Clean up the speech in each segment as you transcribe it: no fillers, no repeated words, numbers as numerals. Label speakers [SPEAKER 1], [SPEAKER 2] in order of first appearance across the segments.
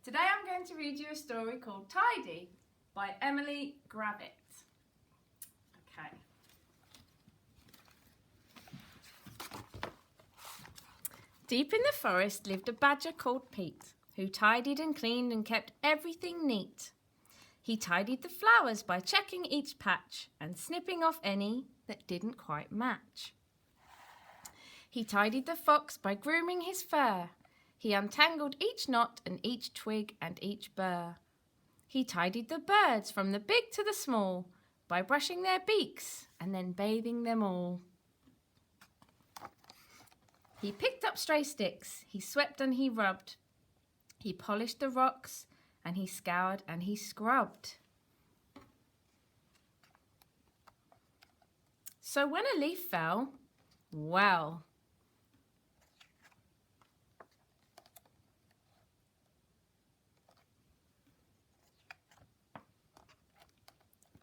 [SPEAKER 1] Today I'm going to read you a story called Tidy by Emily Gravitt. Okay. Deep in the forest lived a badger called Pete, who tidied and cleaned and kept everything neat. He tidied the flowers by checking each patch and snipping off any that didn't quite match. He tidied the fox by grooming his fur. He untangled each knot and each twig and each burr. He tidied the birds from the big to the small by brushing their beaks and then bathing them all. He picked up stray sticks, he swept and he rubbed. He polished the rocks and he scoured and he scrubbed. So when a leaf fell, well,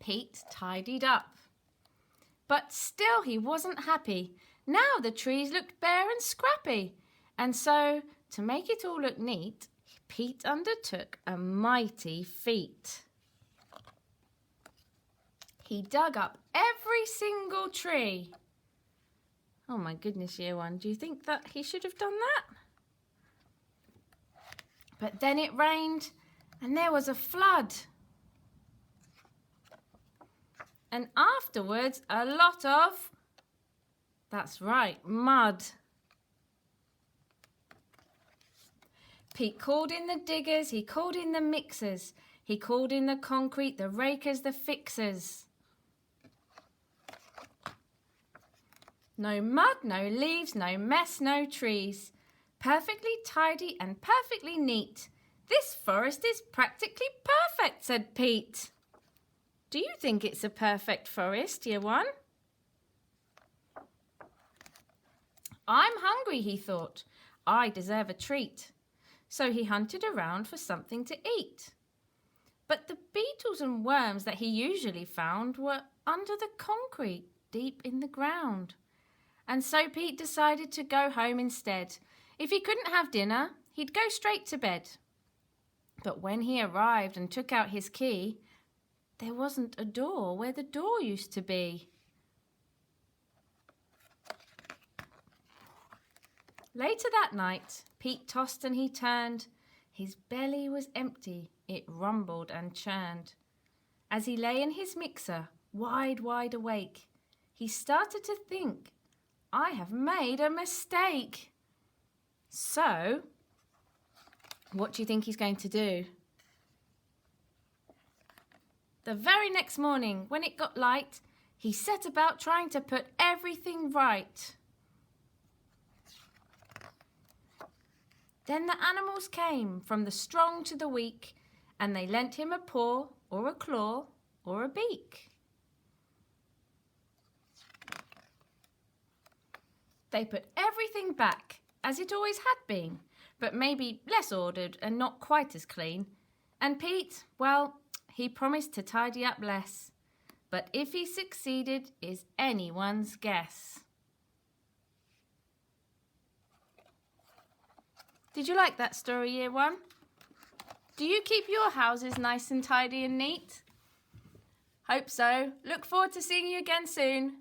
[SPEAKER 1] Pete tidied up. But still he wasn't happy. Now the trees looked bare and scrappy. And so, to make it all look neat, Pete undertook a mighty feat. He dug up every single tree. Oh my goodness, year one, do you think that he should have done that? But then it rained and there was a flood. And afterwards, a lot of, that's right, mud. Pete called in the diggers, he called in the mixers, he called in the concrete, the rakers, the fixers. No mud, no leaves, no mess, no trees. Perfectly tidy and perfectly neat. This forest is practically perfect, said Pete. Do you think it's a perfect forest, year one? I'm hungry, he thought. I deserve a treat. So he hunted around for something to eat. But the beetles and worms that he usually found were under the concrete, deep in the ground. And so Pete decided to go home instead. If he couldn't have dinner, he'd go straight to bed. But when he arrived and took out his key, there wasn't a door where the door used to be. Later that night, Pete tossed and he turned. His belly was empty, it rumbled and churned. As he lay in his mixer, wide awake, he started to think, I have made a mistake. So, what do you think he's going to do? The very next morning, when it got light, he set about trying to put everything right. Then the animals came, from the strong to the weak, and they lent him a paw, or a claw, or a beak. They put everything back, as it always had been, but maybe less ordered and not quite as clean. And Pete, well, he promised to tidy up less, but if he succeeded is anyone's guess. Did you like that story, year one? Do you keep your houses nice and tidy and neat? Hope so. Look forward to seeing you again soon.